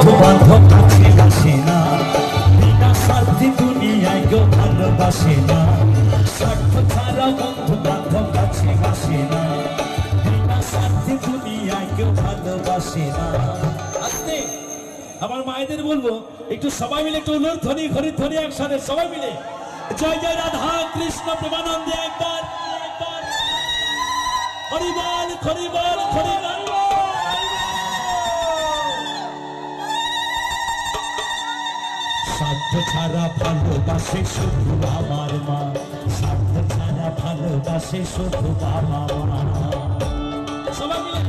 বন্ধু বান্ধব কাছে আসে না, বিনা স্বার্থে দুনিয়ায় কেউ ভালোবাসে না। স্বার্থ ছাড়া বন্ধু বান্ধব কাছে আসে না, বিনা স্বার্থে দুনিয়ায় কেউ ভালোবাসে না। আস্তে আমার মায়েদের বলবো একটু সবাই মিলে একটু উলুর ধ্বনি ঘড়ির ধ্বনি একসাথে সবাই মিলে জয় জয় রাধা কৃষ্ণ প্রেমানন্দে একবার একবার হরি বল হরি বল হরি বল। স্বার্থ ছাড়া ভালোবাসে শুধু আমার মা, স্বার্থ ছাড়া ভালোবাসে শুধু বাবা মা। সবাই মিলে